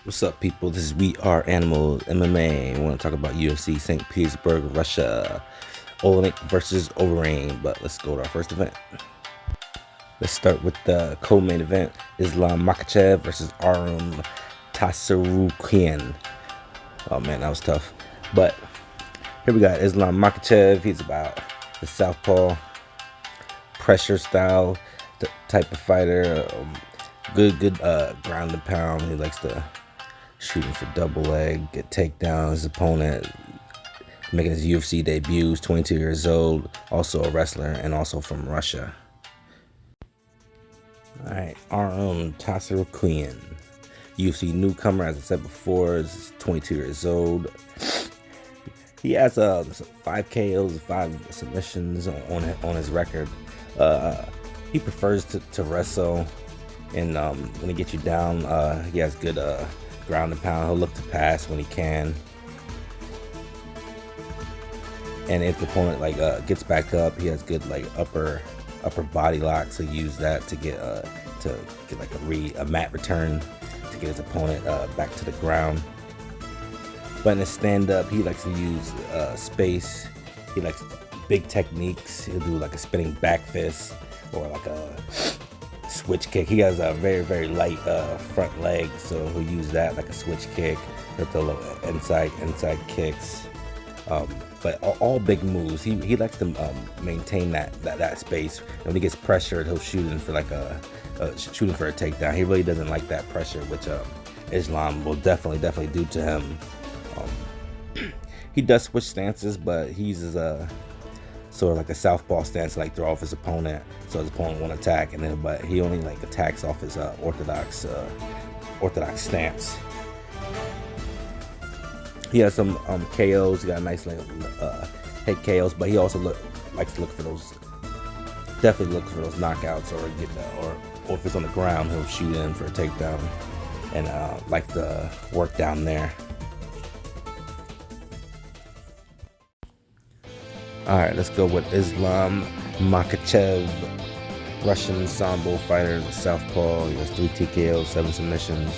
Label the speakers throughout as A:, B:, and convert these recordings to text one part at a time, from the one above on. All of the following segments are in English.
A: What's up, people? This is We Are Animals MMA. I want to talk about Ufc St Petersburg, Russia. Olenek versus Overeem. But let's go to our first event. Let's start with the co-main event: Islam Makhachev versus Arum Tasarukian. Oh man, that was tough. But here we got Islam Makhachev. He's about the southpaw pressure style type of fighter. Good ground and pound. He likes to shooting for double leg, get takedown his opponent, making his UFC debut. He's 22 years old, also a wrestler, and also from Russia. Alright, Arum Tasarukian, UFC newcomer, as I said before, is 22 years old. He has 5 KOs, 5 submissions on his record. He prefers to wrestle, and when he gets you down, he has good ground and pound. He'll look to pass when he can, and if the opponent gets back up, he has good upper body lock, so use that to get like a mat return to get his opponent back to the ground. But in his stand up, he likes to use space. He likes big techniques. He'll do like a spinning back fist or like a switch kick. He has a very light front leg, so he'll use that like a switch kick. He'll throw little inside kicks, but all big moves. He likes to maintain that space. And when he gets pressured, he'll shoot in for like shooting for a takedown. He really doesn't like that pressure, which Islam will definitely do to him. He does switch stances, but he uses sort of like a southpaw stance to throw off his opponent, so his opponent won't attack, but he only attacks off his orthodox stance. He has some KOs. He got a nice head KOs, but he also likes to look for those knockouts, or if it's on the ground, he'll shoot in for a takedown and like to work down there. Alright, let's go with Islam Makhachev, Russian sambo fighter, southpaw. He has 3 TKOs, 7 submissions.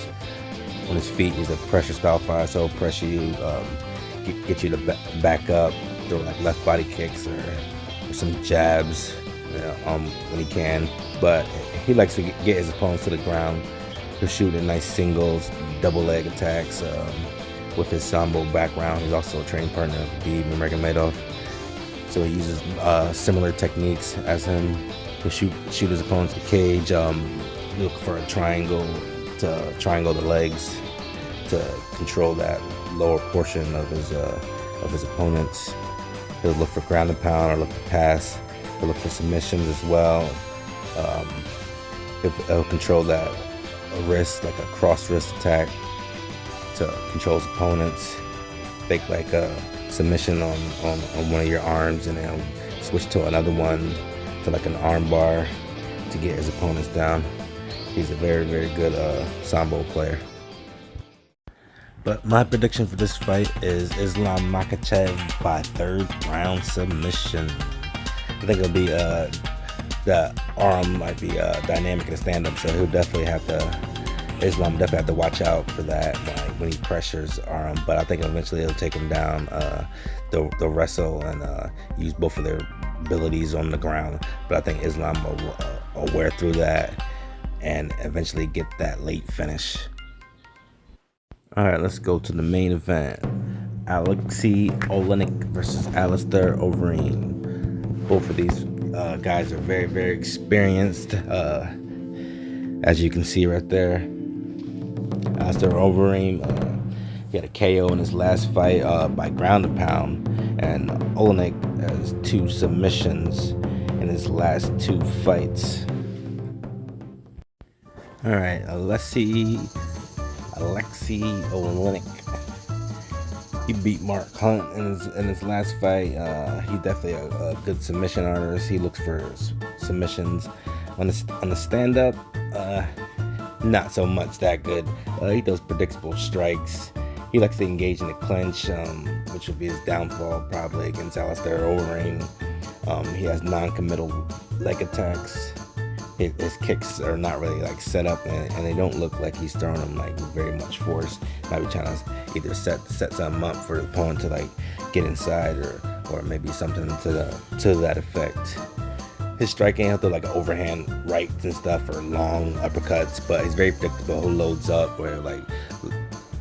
A: On his feet, he's a pressure style fighter, so he'll pressure you, get you to back up, throw like left body kicks or some jabs, when he can. But he likes to get his opponents to the ground. He'll shoot in nice singles, double leg attacks. With his sambo background, he's also a training partner of Khabib Nurmagomedov. So he uses similar techniques as him. He'll shoot his opponents to the cage, look for a triangle to triangle the legs to control that lower portion of his opponents. He'll look for ground and pound or look to pass. He'll look for submissions as well. He'll control that wrist, like a cross wrist attack, to control his opponents. Fake like a submission on one of your arms, and then switch to another one, to like an arm bar, to get his opponents down. He's a very good sambo player. But my prediction for this fight is Islam Makhachev by 3rd round submission. I think it'll be the arm might be dynamic in the stand-up, so Islam definitely have to watch out for that when he pressures Arum. But I think eventually he'll take him down. They'll wrestle and use both of their abilities on the ground. But I think Islam will wear through that and eventually get that late finish. Alright, let's go to the main event. Alexei Olenek versus Alistair Overeem. Both of these guys are very experienced, as you can see right there. Alistair Overeem, he had a KO in his last fight by ground and pound, and Olenek has 2 submissions in his last 2 fights. Alright, Alexei Olenek. He beat Mark Hunt in his last fight. He's definitely a good submission artist. He looks for submissions. On the stand-up, not so much that good. He does predictable strikes. He likes to engage in the clinch, which would be his downfall probably against Alistair Overeem. He has non-committal leg attacks. his kicks are not really like set up, and they don't look like he's throwing them like very much force. Might be trying to either set something up for the opponent to like get inside, or maybe something to that effect. His striking, he'll do like overhand rights and stuff, or long uppercuts, but he's very predictable. He loads up where like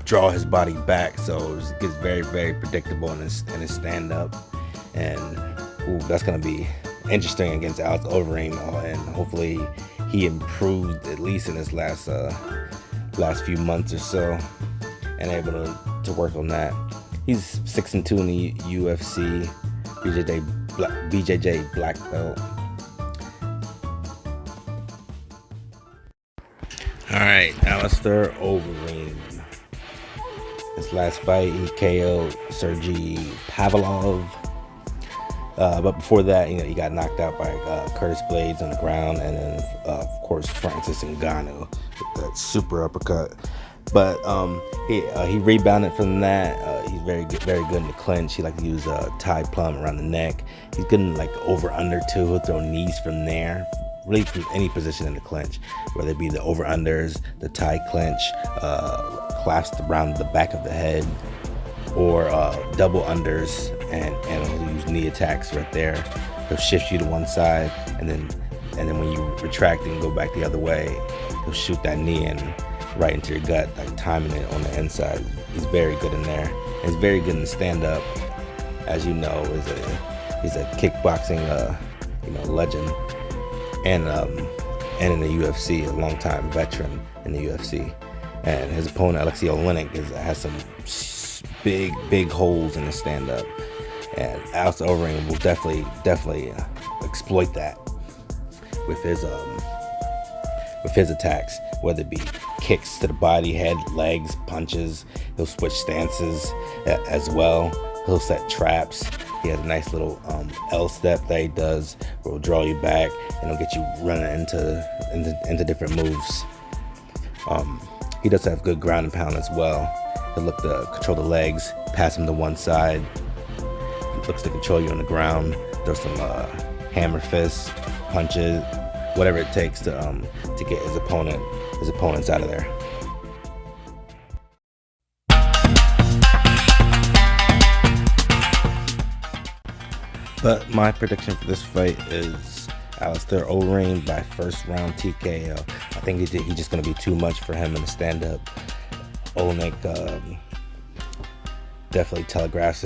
A: draw his body back, so it gets very, very predictable in his stand up. And that's gonna be interesting against Alex Overeem, and hopefully he improved at least in his last few months or so, and able to work on that. He's 6-2 in the UFC, BJJ black belt. All right, Alistair Overeem. His last fight, he KO'd Sergey Pavlov. But before that, he got knocked out by Curtis Blades on the ground, and then of course Francis Ngannou with that super uppercut. But he rebounded from that. He's very good in the clinch. He like to use a Thai plum around the neck. He's good in like over under too. He'll throw knees from there, really from any position in the clinch, whether it be the over unders, the Thai clinch, collapsed around the back of the head, or double unders, and he'll use knee attacks right there. He'll shift you to one side, and then when you retract and go back the other way, he'll shoot that knee in right into your gut, like timing it on the inside. He's very good in there. And he's very good in the stand up. As you know, he's a kickboxing legend, and in the UFC, a long-time veteran in the UFC. And his opponent, Alexei Oleinik, has some big holes in his stand-up, and Alistair Overeem will definitely exploit that with his attacks, whether it be kicks to the body, head, legs, punches. He'll switch stances as well. He'll set traps. He has a nice little L step that he does, where he'll draw you back and he'll get you running into different moves. He does have good ground and pound as well. He'll look to control the legs, pass him to one side. He looks to control you on the ground. Throw some hammer fists, punches, whatever it takes to get his opponents out of there. But my prediction for this fight is Alistair Overeem by first round TKO. I think he's just going to be too much for him in the stand-up. Oleinik definitely telegraphs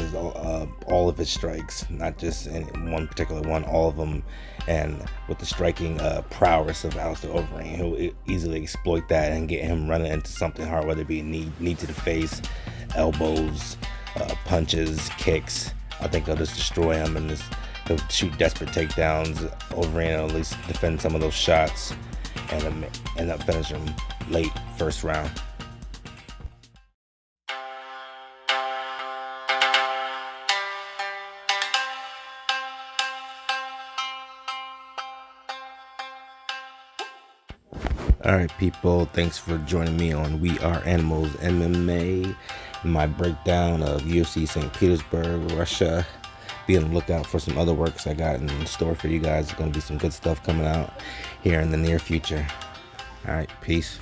A: all of his strikes, not just in one particular one, all of them. And with the striking prowess of Alistair Overeem, he'll easily exploit that and get him running into something hard, whether it be knee to the face, elbows, punches, kicks. I think they'll just destroy him, and he'll shoot desperate takedowns. Overeem will at least defend some of those shots and end up finishing him late first round. Alright people, thanks for joining me on We Are Animals MMA, my breakdown of UFC St. Petersburg, Russia. Be on the lookout for some other works I got in store for you guys. There's going to be some good stuff coming out here in the near future. Alright, peace.